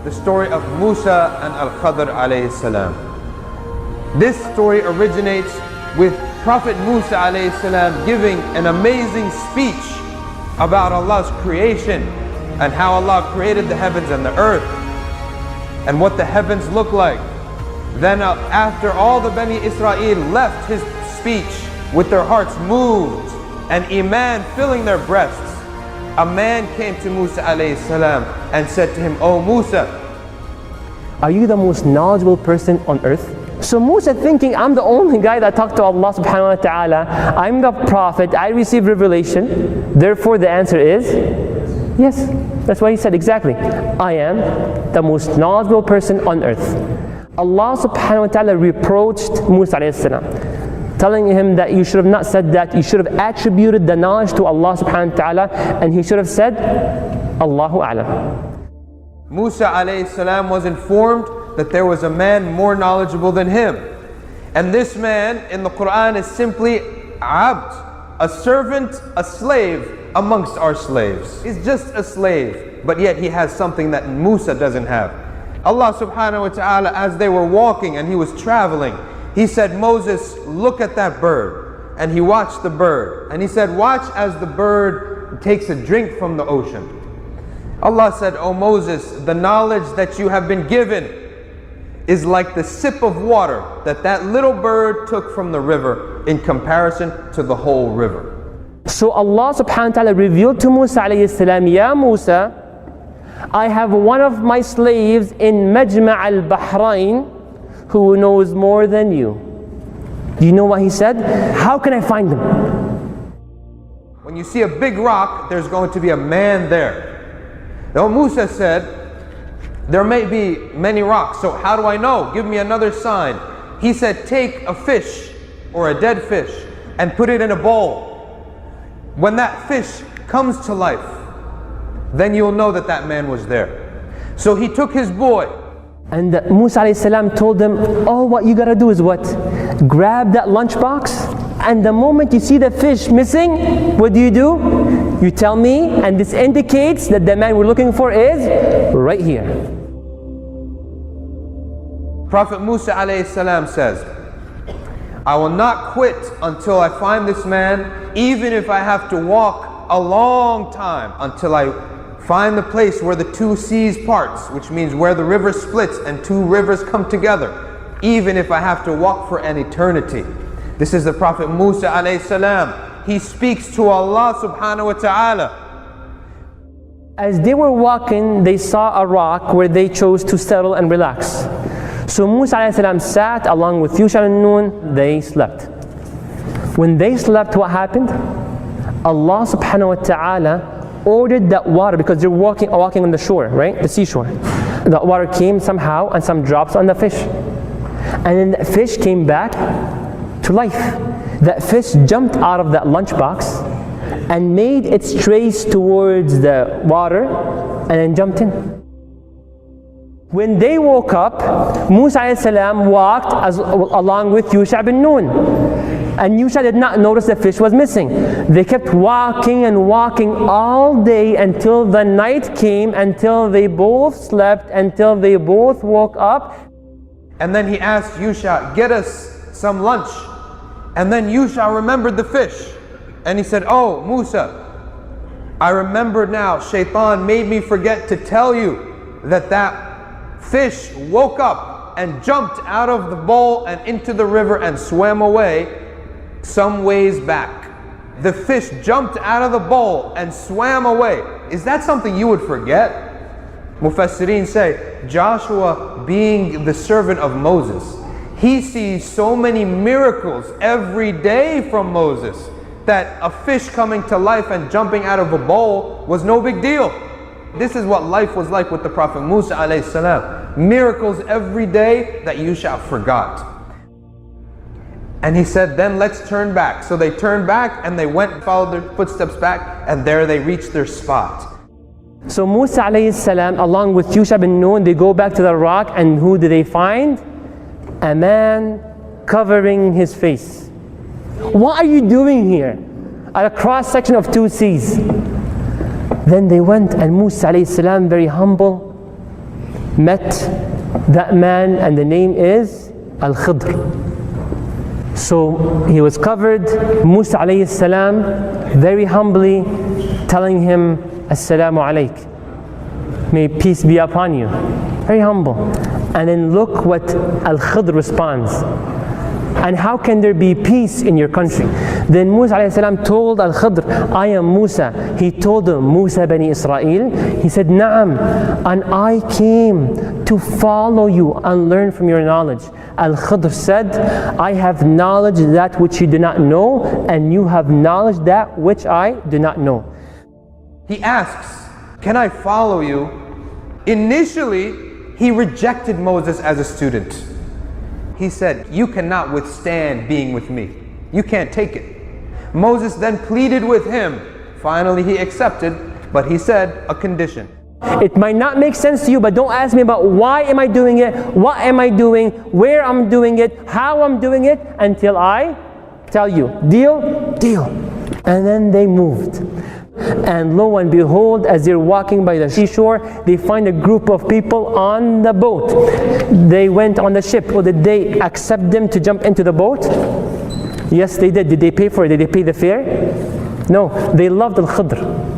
the story of Musa and Al-Khadr alayhi salam. This story originates with Prophet Musa alayhi salam giving an amazing speech about Allah's creation and how Allah created the heavens and the earth and what the heavens look like. Then after all the Bani Israel left his speech with their hearts moved and iman filling their breasts, a man came to Musa alayhi salam and said to him, "O Musa, are you the most knowledgeable person on earth?" So Musa thinking, I'm the only guy that talked to Allah subhanahu wa ta'ala, I'm the prophet, I received revelation, therefore the answer is yes. That's why he said exactly, I am the most knowledgeable person on earth. Allah subhanahu wa ta'ala reproached Musa alayhi salam, telling him that you should have not said that, you should have attributed the knowledge to Allah subhanahu wa ta'ala, and he should have said, Allahu a'lam. Musa alayhi salam was informed that there was a man more knowledgeable than him. And this man in the Quran is simply abd, a servant, a slave amongst our slaves. He's just a slave, but yet he has something that Musa doesn't have. Allah subhanahu wa ta'ala, as they were walking and he was traveling, he said, Moses, look at that bird. And he watched the bird. And he said, watch as the bird takes a drink from the ocean. Allah said, O Moses, the knowledge that you have been given is like the sip of water that that little bird took from the river in comparison to the whole river. So Allah subhanahu wa ta'ala revealed to Musa alayhi salam, Ya Musa, I have one of my slaves in Majma' al-Bahrain who knows more than you. Do you know what he said? How can I find him? When you see a big rock, there's going to be a man there. Now Musa said, there may be many rocks, so how do I know? Give me another sign. He said, take a fish or a dead fish and put it in a bowl. When that fish comes to life, then you'll know that that man was there. So he took his boy. And Musa alayhi salam told him, all what you gotta do is what? Grab that lunchbox, and the moment you see the fish missing, what do? You tell me, and this indicates that the man we're looking for is right here. Prophet Musa alayhi salam says, I will not quit until I find this man, even if I have to walk a long time until I find the place where the two seas parts, which means where the river splits and two rivers come together, even if I have to walk for an eternity. This is the Prophet Musa alayhi salam. He speaks to Allah subhanahu wa ta'ala. As they were walking, they saw a rock where they chose to settle and relax. So Musa alayhi salam sat along with Yusha and Nun, they slept. When they slept, what happened? Allah subhanahu wa ta'ala ordered that water, because they're walking on the shore, right? The seashore. The water came somehow and some drops on the fish. And then the fish came back to life. That fish jumped out of that lunchbox and made its trace towards the water and then jumped in. When they woke up, Musa alayhi salam walked along with Yusha bin Nun. And Yusha did not notice the fish was missing. They kept walking and walking all day until the night came, until they both slept, until they both woke up. And then he asked Yusha, get us some lunch. And then Yusha remembered the fish. And he said, oh Musa, I remember now, Shaitan made me forget to tell you that that fish woke up and jumped out of the bowl and into the river and swam away some ways back. The fish jumped out of the bowl and swam away. Is that something you would forget? Mufassirin say, Joshua being the servant of Moses, he sees so many miracles every day from Moses that a fish coming to life and jumping out of a bowl was no big deal. This is what life was like with the Prophet Musa alayhi salam. Miracles every day that Yusha forgot. And he said, then let's turn back. So they turned back and they went and followed their footsteps back, and there they reached their spot. So Musa alayhi salam along with Yusha bin Nun, they go back to the rock, and who do they find? A man covering his face. What are you doing here? At a cross section of two seas. Then they went, and Musa alayhi salam, very humble, met that man, and the name is Al-Khidr. So he was covered, Musa alayhi salam, very humbly telling him, Assalamu alayk, may peace be upon you. Very humble. And then look what Al-Khidr responds. And how can there be peace in your country? Then Musa alayhi salam told Al-Khidr, I am Musa. He told him, Musa bani Israel. He said, Na'am, and I came to follow you and learn from your knowledge. Al-Khidr said, I have knowledge that which you do not know, and you have knowledge that which I do not know. He asks, can I follow you? Initially, he rejected Moses as a student. He said, you cannot withstand being with me. You can't take it. Moses then pleaded with him. Finally, he accepted, but he said a condition. It might not make sense to you, but don't ask me about why am I doing it, what am I doing, where I'm doing it, how I'm doing it, until I tell you. Deal? Deal. And then they moved. And lo and behold, as they're walking by the seashore, they find a group of people on the boat. They went on the ship. Well, did they accept them to jump into the boat? Yes, they did. Did they pay for it? Did they pay the fare? No. They loved Al-Khidr.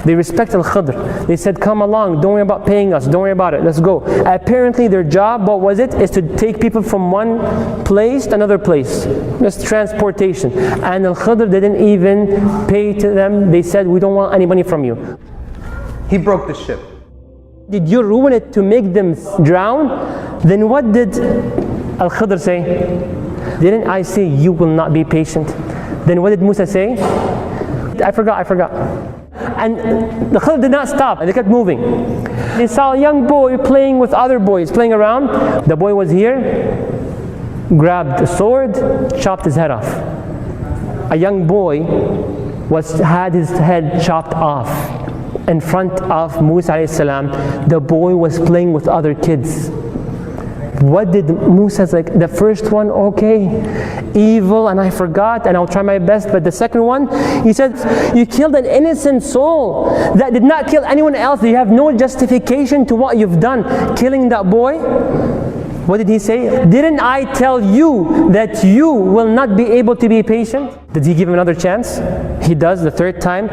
They respect Al-Khidr. They said, come along, don't worry about paying us, don't worry about it, let's go. Apparently their job, what was it? Is to take people from one place to another place. Just transportation. And Al-Khidr didn't even pay to them. They said, we don't want any money from you. He broke the ship. Did you ruin it to make them drown? Then what did Al-Khidr say? Didn't I say you will not be patient? Then what did Musa say? I forgot. And the Khidr did not stop, and they kept moving. They saw a young boy playing with other boys, playing around. The boy was here, grabbed a sword, chopped his head off. A young boy had his head chopped off in front of Musa alayhi salam. The boy was playing with other kids. What did Musa say? The first one, okay, evil, and I forgot, and I'll try my best. But the second one, he said, you killed an innocent soul that did not kill anyone else. You have no justification to what you've done, killing that boy. What did he say? Didn't I tell you that you will not be able to be patient? Did he give him another chance? He does, the third time.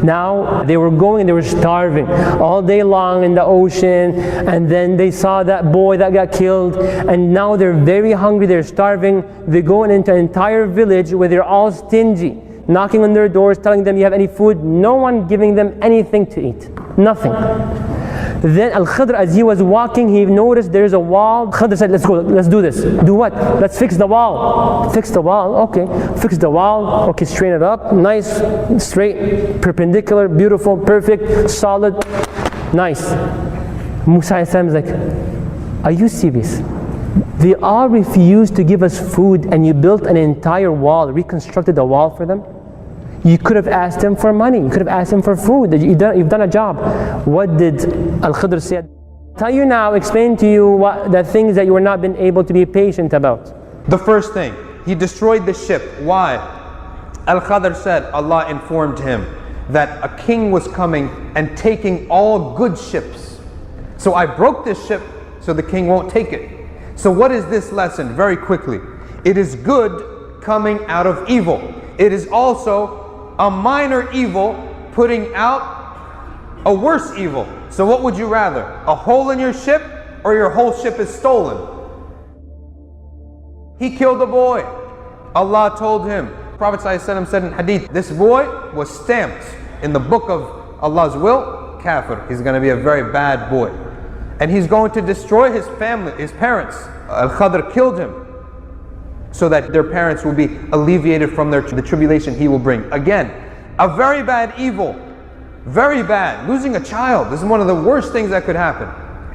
Now they were going and they were starving all day long in the ocean, and then they saw that boy that got killed, and now they're very hungry, they're starving. They go into an entire village where they're all stingy, knocking on their doors, telling them, you have any food? No one giving them anything to eat, nothing. Then Al-Khidr, as he was walking, he noticed there's a wall. Khidr said, let's go, let's do this. Do what? Let's fix the wall. Fix the wall, okay. Fix the wall, okay, straighten it up. Nice, straight, perpendicular, beautiful, perfect, solid, nice. Musa is like, are you serious? They all refused to give us food, and you built an entire wall, reconstructed a wall for them? You could have asked him for money. You could have asked him for food. You've done a job. What did Al-Khidr say? Tell you now, explain to you what the things that you were not been able to be patient about. The first thing, he destroyed the ship. Why? Al-Khidr said, Allah informed him that a king was coming and taking all good ships. So I broke this ship so the king won't take it. So what is this lesson? Very quickly. It is good coming out of evil. It is also a minor evil putting out a worse evil. So what would you rather? A hole in your ship, or your whole ship is stolen? He killed a boy. Allah told him, Prophet ﷺ said in hadith, this boy was stamped in the book of Allah's will, kafir. He's going to be a very bad boy. And he's going to destroy his family, his parents. Al-Khidr killed him, so that their parents will be alleviated from the tribulation he will bring. Again, a very bad evil, very bad. Losing a child, this is one of the worst things that could happen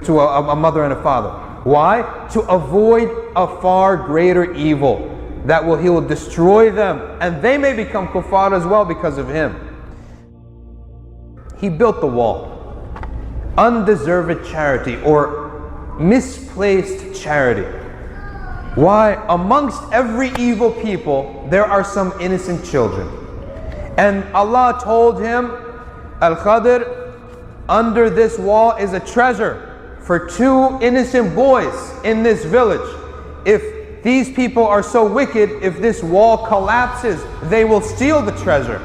to a mother and a father. Why? To avoid a far greater evil that he will destroy them, and they may become kuffar as well because of him. He built the wall. Undeserved charity, or misplaced charity. Why? Amongst every evil people, there are some innocent children. And Allah told him, Al-Khidr, under this wall is a treasure for 2 innocent boys in this village. If these people are so wicked, if this wall collapses, they will steal the treasure.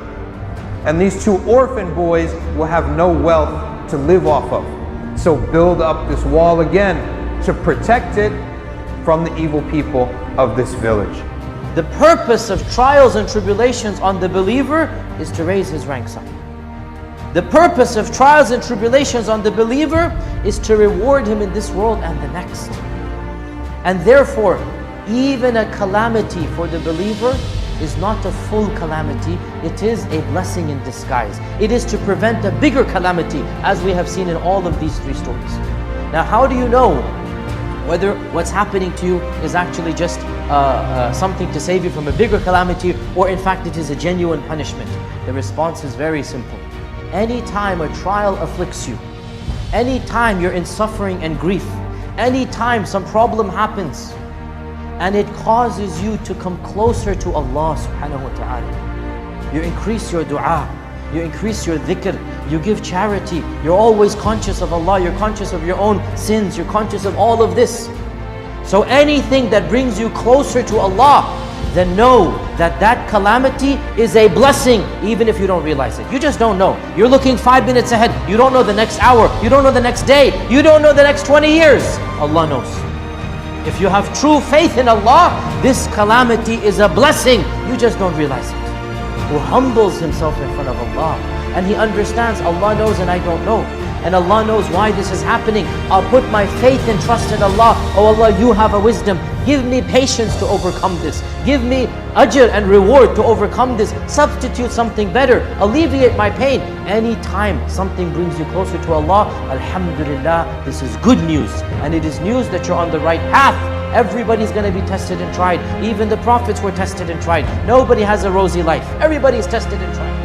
And these 2 orphan boys will have no wealth to live off of. So build up this wall again to protect it from the evil people of this village. The purpose of trials and tribulations on the believer is to raise his ranks up. The purpose of trials and tribulations on the believer is to reward him in this world and the next. And therefore, even a calamity for the believer is not a full calamity, it is a blessing in disguise. It is to prevent a bigger calamity, as we have seen in all of these 3 stories. Now, how do you know whether what's happening to you is actually just something to save you from a bigger calamity, or in fact it is a genuine punishment? The response is very simple. Anytime a trial afflicts you, anytime you're in suffering and grief, anytime some problem happens, and it causes you to come closer to Allah subhanahu wa ta'ala, you increase your dua, you increase your dhikr, you give charity, you're always conscious of Allah, you're conscious of your own sins, you're conscious of all of this. So anything that brings you closer to Allah, then know that that calamity is a blessing, even if you don't realize it. You just don't know. You're looking 5 minutes ahead. You don't know the next hour. You don't know the next day. You don't know the next 20 years. Allah knows. If you have true faith in Allah, this calamity is a blessing. You just don't realize it. Who humbles himself in front of Allah, and he understands Allah knows and I don't know. And Allah knows why this is happening. I'll put my faith and trust in Allah. Oh Allah, you have a wisdom. Give me patience to overcome this. Give me ajr and reward to overcome this. Substitute something better. Alleviate my pain. Anytime something brings you closer to Allah, alhamdulillah, this is good news. And it is news that you're on the right path. Everybody's going to be tested and tried. Even the prophets were tested and tried. Nobody has a rosy life. Everybody is tested and tried.